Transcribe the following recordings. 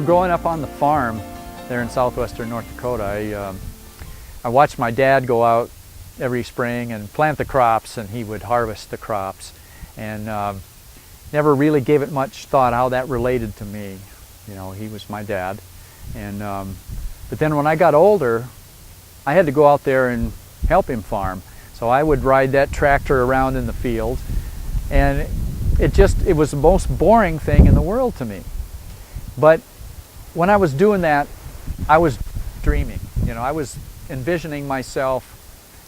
growing up on the farm there in southwestern North Dakota, I watched my dad go out every spring and plant the crops, and he would harvest the crops, and never really gave it much thought how that related to me. He was my dad, and but then when I got older, I had to go out there and help him farm. So I would ride that tractor around in the field, and it was the most boring thing in the world to me. But when I was doing that, I was dreaming. I was envisioning myself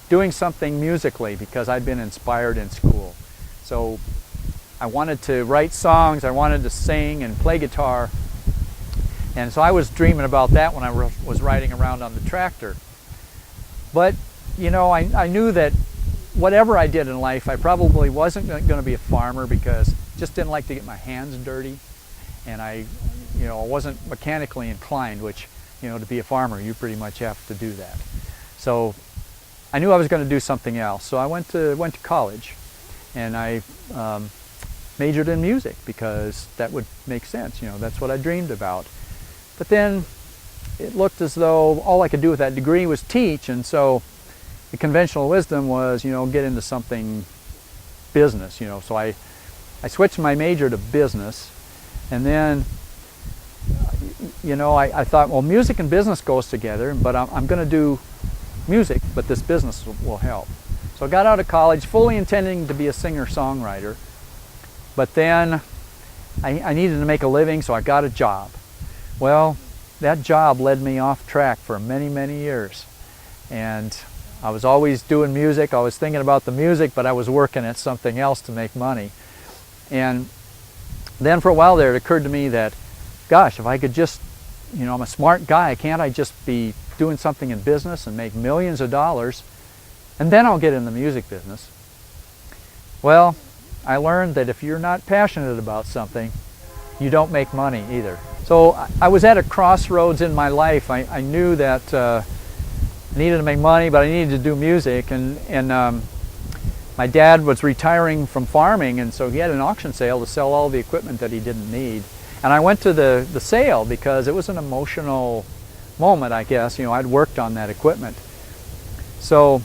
doing something musically because I'd been inspired in school. So I wanted to write songs, I wanted to sing and play guitar. And so I was dreaming about that when I was riding around on the tractor. But, I knew that whatever I did in life, I probably wasn't going to be a farmer because I just didn't like to get my hands dirty. And I wasn't mechanically inclined, which, to be a farmer, you pretty much have to do that. So I knew I was going to do something else. So I went to college, and I majored in music because that would make sense. That's what I dreamed about. But then it looked as though all I could do with that degree was teach, and so the conventional wisdom was, get into something business. So I switched my major to business, and then I thought, well, music and business goes together, but I'm going to do music, but this business will help. So I got out of college fully intending to be a singer-songwriter, but then I needed to make a living, so I got a job. Well, that job led me off track for many, many years, and I was always doing music. I was thinking about the music, but I was working at something else to make money. And then for a while there, it occurred to me that, gosh, if I could just, I'm a smart guy, can't I just be doing something in business and make millions of dollars, and then I'll get in the music business? Well, I learned that if you're not passionate about something, you don't make money either. So I was at a crossroads in my life. I knew that I needed to make money, but I needed to do music, and my dad was retiring from farming, and so he had an auction sale to sell all the equipment that he didn't need. And I went to the sale because it was an emotional moment, I guess. I'd worked on that equipment. So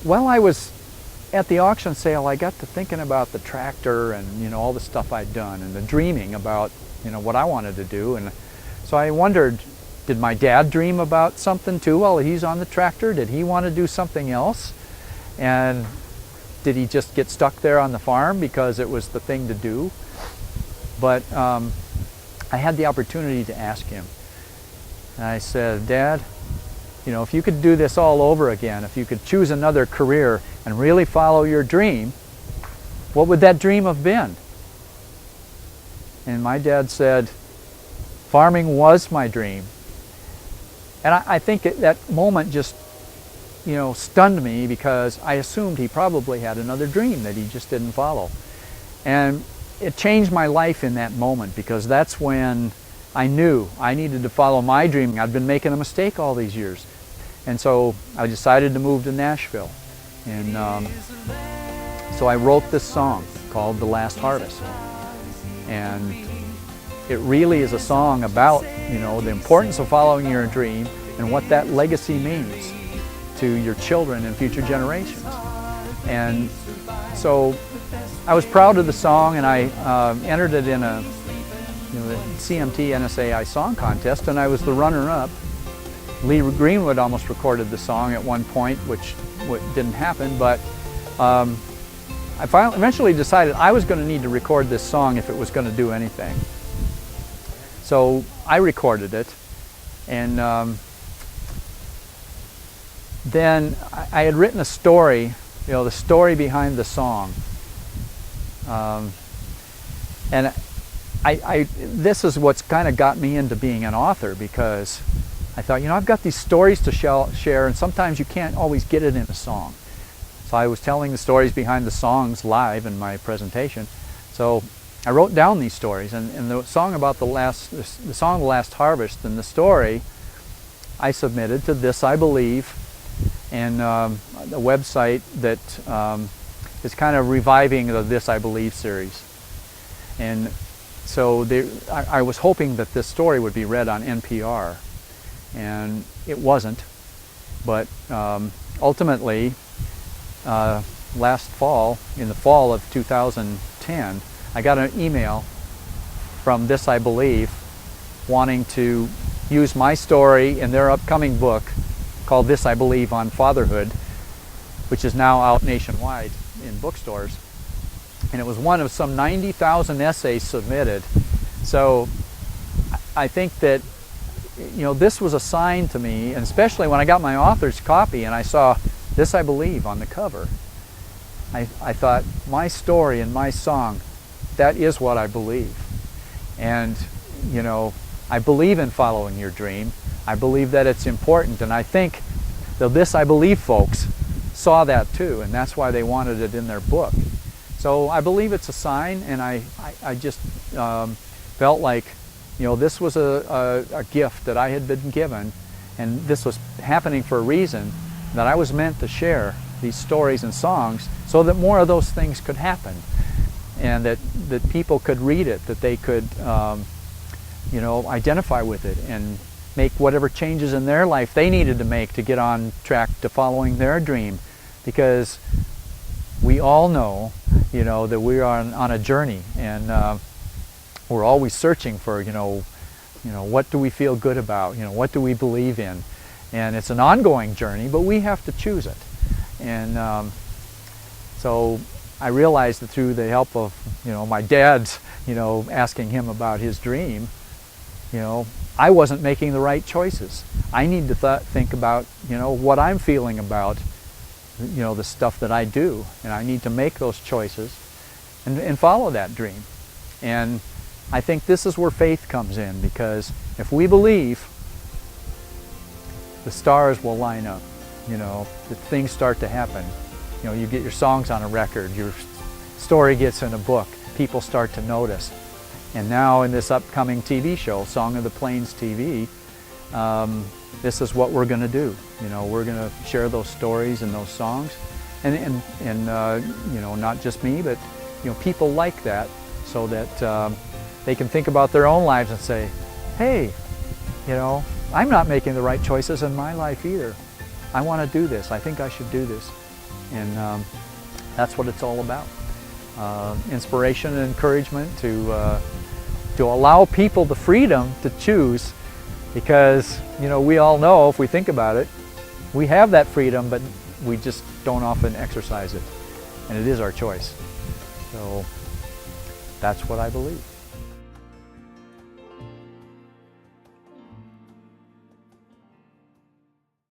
while I was at the auction sale, I got to thinking about the tractor and all the stuff I'd done, and the dreaming about what I wanted to do. And so I wondered, did my dad dream about something too while he's on the tractor? Did he want to do something else? And did he just get stuck there on the farm because it was the thing to do? But I had the opportunity to ask him. And I said, Dad, if you could do this all over again, if you could choose another career and really follow your dream, what would that dream have been? And my dad said, farming was my dream. And I think that moment just, stunned me, because I assumed he probably had another dream that he just didn't follow. And it changed my life in that moment, because that's when I knew I needed to follow my dream. I'd been making a mistake all these years. And so I decided to move to Nashville. And so I wrote this song called The Last Harvest. And it really is a song about, the importance of following your dream and what that legacy means to your children and future generations. And so I was proud of the song, and I entered it in a the CMT NSAI song contest, and I was the runner-up. Lee Greenwood almost recorded the song at one point, which didn't happen, but I eventually decided I was going to need to record this song if it was going to do anything. So I recorded it, and then I had written a story, the story behind the song. And this is what's kind of got me into being an author, because I thought, I've got these stories to share, and sometimes you can't always get it in a song. So I was telling the stories behind the songs live in my presentation. So I wrote down these stories, and the song about the song The Last Harvest, and the story I submitted to This I Believe, and a website that is kind of reviving the This I Believe series. And so I was hoping that this story would be read on NPR, and it wasn't. But ultimately, last fall, in the fall of 2010, I got an email from This I Believe wanting to use my story in their upcoming book called This I Believe on Fatherhood, which is now out nationwide in bookstores. And it was one of some 90,000 essays submitted. So I think that, you know, this was a sign to me, and especially when I got my author's copy and I saw This I Believe on the cover, I thought, my story and my song, that is what I believe. And, you know, I believe in following your dream. I believe that it's important, and I think the This I Believe folks saw that too, and that's why they wanted it in their book. So I believe it's a sign, and I just felt like, you know, this was a gift that I had been given, and this was happening for a reason, that I was meant to share these stories and songs so that more of those things could happen, and that people could read it, that they could you know, identify with it and make whatever changes in their life they needed to make to get on track to following their dream. Because we all know, you know, that we are on a journey, and we're always searching for, you know, what do we feel good about? You know, what do we believe in? And it's an ongoing journey, but we have to choose it. And so I realized that through the help of, you know, my dad's, you know, asking him about his dream, you know, I wasn't making the right choices. I need to think about, you know, what I'm feeling about, you know, the stuff that I do, and I need to make those choices and follow that dream. And I think this is where faith comes in, because if we believe, the stars will line up, you know, the things start to happen. You know, you get your songs on a record, your story gets in a book, people start to notice. And now in this upcoming TV show, Song of the Plains TV, this is what we're going to do. You know, we're going to share those stories and those songs, and you know, not just me, but, you know, people like that, so that they can think about their own lives and say, hey, you know, I'm not making the right choices in my life either. I want to do this. I think I should do this. And that's what it's all about. Inspiration and encouragement to allow people the freedom to choose, because, you know, we all know, if we think about it, we have that freedom, but we just don't often exercise it, and it is our choice. So that's what I believe.